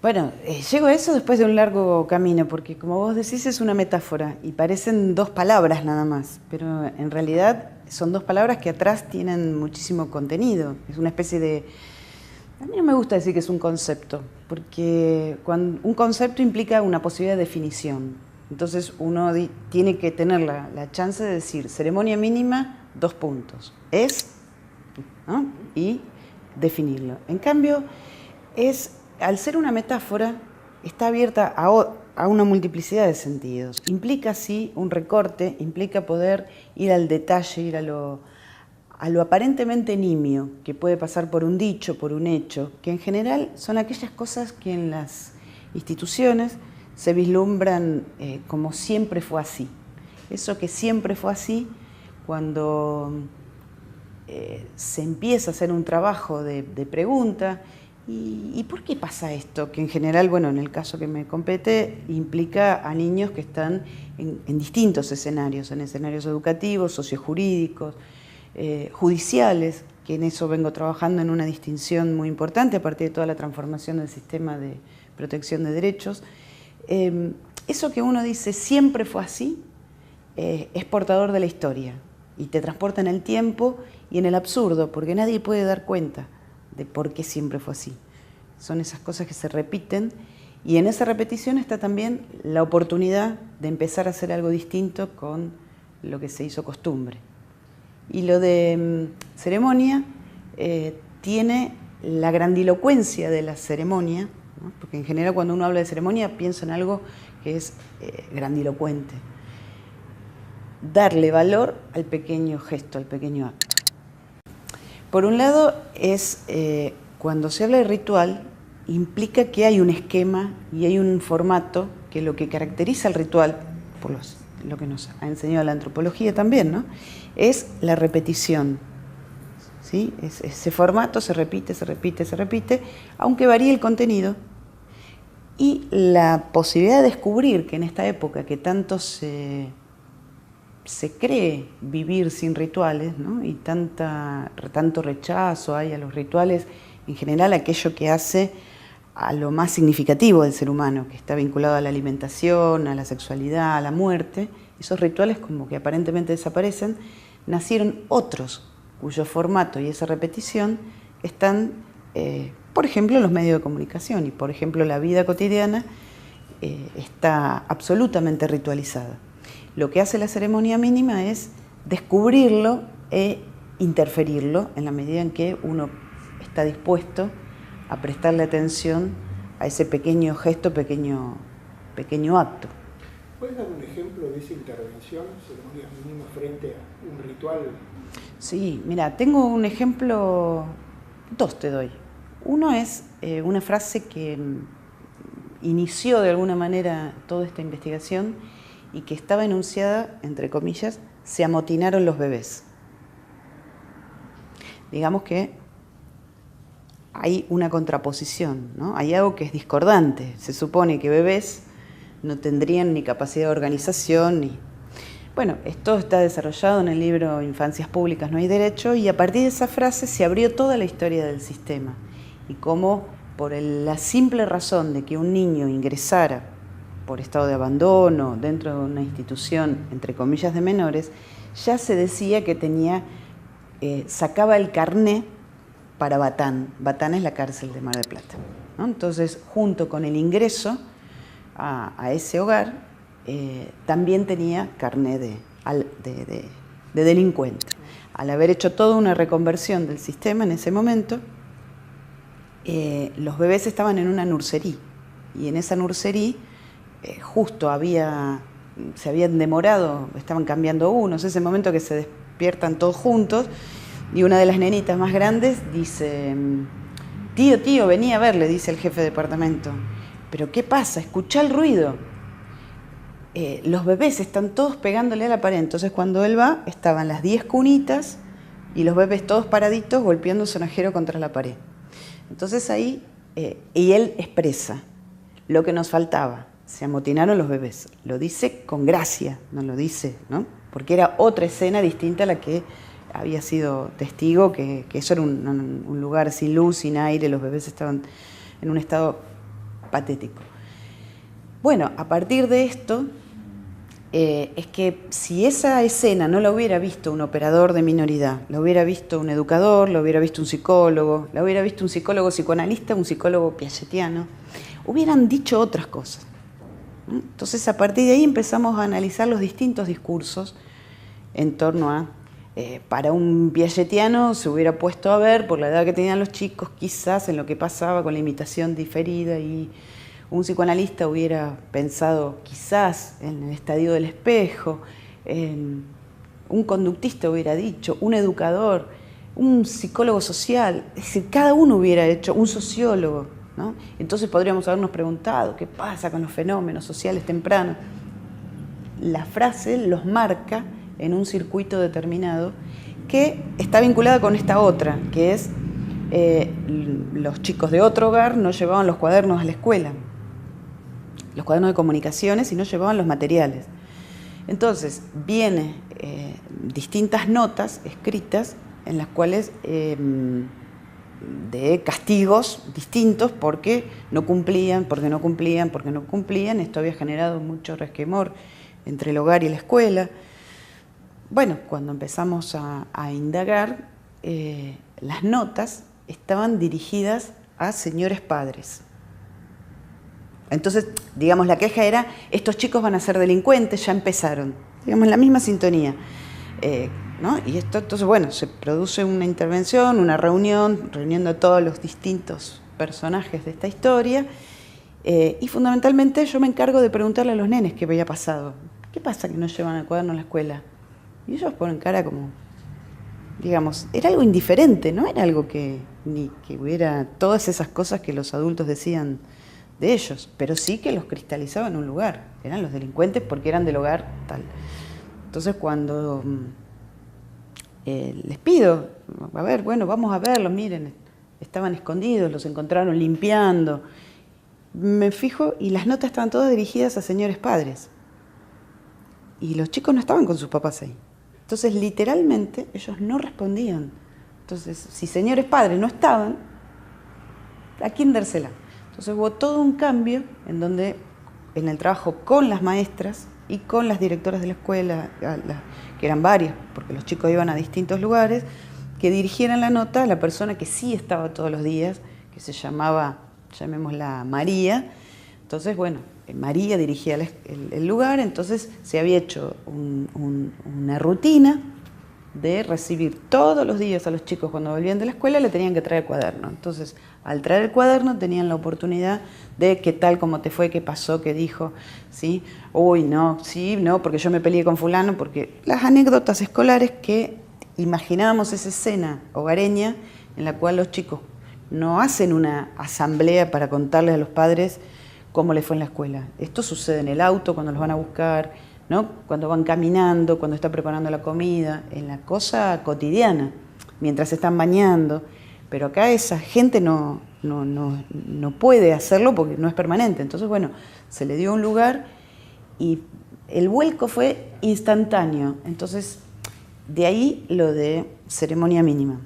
Bueno, llego a eso después de un largo camino, porque como vos decís es una metáfora y parecen dos palabras nada más, pero en realidad son dos palabras que atrás tienen muchísimo contenido. Es una especie de... A mí no me gusta decir que es un concepto, porque un concepto implica una posibilidad de definición. Entonces uno tiene que tener la chance de decir ceremonia mínima, 2 puntos. Es, ¿no? Y definirlo. En cambio, al ser una metáfora, está abierta a una multiplicidad de sentidos. Implica, sí, un recorte, implica poder ir al detalle, ir a lo aparentemente nimio, que puede pasar por un dicho, por un hecho, que en general son aquellas cosas que en las instituciones se vislumbran como siempre fue así. Eso que siempre fue así, cuando se empieza a hacer un trabajo de pregunta, ¿y por qué pasa esto? Que en general, bueno, en el caso que me compete, implica a niños que están en distintos escenarios, en escenarios educativos, sociojurídicos, judiciales, que en eso vengo trabajando en una distinción muy importante a partir de toda la transformación del sistema de protección de derechos. Eso que uno dice siempre fue así, es portador de la historia y te transporta en el tiempo y en el absurdo, porque nadie puede dar cuenta de por qué siempre fue así. Son esas cosas que se repiten y en esa repetición está también la oportunidad de empezar a hacer algo distinto con lo que se hizo costumbre. Y lo de ceremonia tiene la grandilocuencia de la ceremonia, ¿no? Porque en general cuando uno habla de ceremonia piensa en algo que es grandilocuente. Darle valor al pequeño gesto, al pequeño acto. Por un lado, cuando se habla de ritual, implica que hay un esquema y hay un formato que lo que caracteriza al ritual, por lo que nos ha enseñado la antropología también, ¿no? Es la repetición. ¿Sí? Ese formato se repite, se repite, se repite, aunque varíe el contenido. Y la posibilidad de descubrir que en esta época que tanto se cree vivir sin rituales, ¿no? Y tanto rechazo hay a los rituales, en general aquello que hace a lo más significativo del ser humano, que está vinculado a la alimentación, a la sexualidad, a la muerte, esos rituales como que aparentemente desaparecen, nacieron otros cuyo formato y esa repetición están, por ejemplo, en los medios de comunicación y, por ejemplo, la vida cotidiana está absolutamente ritualizada. Lo que hace la ceremonia mínima es descubrirlo e interferirlo en la medida en que uno está dispuesto a prestarle atención a ese pequeño gesto, pequeño acto. ¿Puedes dar un ejemplo de esa intervención, ceremonia mínima, frente a un ritual? Sí, mira, tengo un ejemplo, 2 te doy. Uno es una frase que inició de alguna manera toda esta investigación y que estaba enunciada, entre comillas, se amotinaron los bebés. Digamos que hay una contraposición, ¿no? Hay algo que es discordante. Se supone que bebés no tendrían ni capacidad de organización, ni... Bueno, esto está desarrollado en el libro Infancias Públicas no hay derecho y a partir de esa frase se abrió toda la historia del sistema y cómo por la simple razón de que un niño ingresara por estado de abandono dentro de una institución, entre comillas, de menores, ya se decía que sacaba el carné para Batán. Batán es la cárcel de Mar del Plata, ¿no? Entonces, junto con el ingreso a ese hogar, también tenía carné de delincuente. Al haber hecho toda una reconversión del sistema en ese momento, los bebés estaban en una nursería y en esa nursería justo se habían demorado, estaban cambiando unos, ese momento que se despiertan todos juntos y una de las nenitas más grandes dice, tío, vení a ver, le dice el jefe de departamento, pero ¿qué pasa? Escuchá el ruido. Los bebés están todos pegándole a la pared, entonces cuando él va, estaban las 10 cunitas y los bebés todos paraditos golpeando sonajero contra la pared. Entonces ahí, y él expresa lo que nos faltaba, se amotinaron los bebés. Lo dice con gracia, no lo dice, ¿no? Porque era otra escena distinta a la que había sido testigo, que eso era un lugar sin luz, sin aire, los bebés estaban en un estado patético. Bueno, a partir de esto, es que si esa escena no la hubiera visto un operador de minoridad, la hubiera visto un educador, la hubiera visto un psicólogo, la hubiera visto un psicólogo psicoanalista, un psicólogo piagetiano, hubieran dicho otras cosas. Entonces, a partir de ahí empezamos a analizar los distintos discursos en torno a, para un piagetiano se hubiera puesto a ver, por la edad que tenían los chicos, quizás en lo que pasaba con la imitación diferida, y un psicoanalista hubiera pensado quizás en el estadio del espejo, un conductista hubiera dicho, un educador, un psicólogo social, es decir, cada uno hubiera hecho, un sociólogo, ¿no? Entonces podríamos habernos preguntado qué pasa con los fenómenos sociales tempranos. La frase los marca en un circuito determinado que está vinculada con esta otra, que es los chicos de otro hogar no llevaban los cuadernos a la escuela, los cuadernos de comunicaciones, y no llevaban los materiales. Entonces viene distintas notas escritas en las cuales de castigos distintos porque no cumplían. Esto había generado mucho resquemor entre el hogar y la escuela. Bueno, cuando empezamos a indagar, las notas estaban dirigidas a señores padres. Entonces, digamos, la queja era, estos chicos van a ser delincuentes, ya empezaron. Digamos, la misma sintonía. ¿No? Y esto, entonces, bueno, se produce una intervención, una reunión, reuniendo a todos los distintos personajes de esta historia, y fundamentalmente yo me encargo de preguntarle a los nenes qué había pasado. ¿Qué pasa que no llevan el cuaderno a la escuela? Y ellos ponen cara como, digamos, era algo indiferente, no era algo que hubiera todas esas cosas que los adultos decían de ellos, pero sí que los cristalizaba en un lugar. Eran los delincuentes porque eran del hogar tal. Entonces, cuando les pido, a ver, bueno, vamos a verlos, miren, estaban escondidos, los encontraron limpiando. Me fijo y las notas estaban todas dirigidas a señores padres. Y los chicos no estaban con sus papás ahí. Entonces, literalmente, ellos no respondían. Entonces, si señores padres no estaban, ¿a quién dársela? Entonces hubo todo un cambio en donde, en el trabajo con las maestras y con las directoras de la escuela, que eran varias, porque los chicos iban a distintos lugares, que dirigieran la nota a la persona que sí estaba todos los días, que se llamaba, llamémosla María. Entonces, bueno, María dirigía el lugar, entonces se había hecho una rutina de recibir todos los días a los chicos cuando volvían de la escuela, le tenían que traer el cuaderno. Entonces, al traer el cuaderno tenían la oportunidad de qué tal, cómo te fue, qué pasó, qué dijo, ¿sí? Uy, no, sí, no, porque yo me peleé con fulano, porque las anécdotas escolares que imaginábamos esa escena hogareña en la cual los chicos no hacen una asamblea para contarles a los padres cómo les fue en la escuela. Esto sucede en el auto, cuando los van a buscar, ¿no? Cuando van caminando, cuando están preparando la comida, en la cosa cotidiana, mientras se están bañando. Pero acá esa gente no puede hacerlo porque no es permanente. Entonces, bueno, se le dio un lugar y el vuelco fue instantáneo. Entonces, de ahí lo de ceremonia mínima.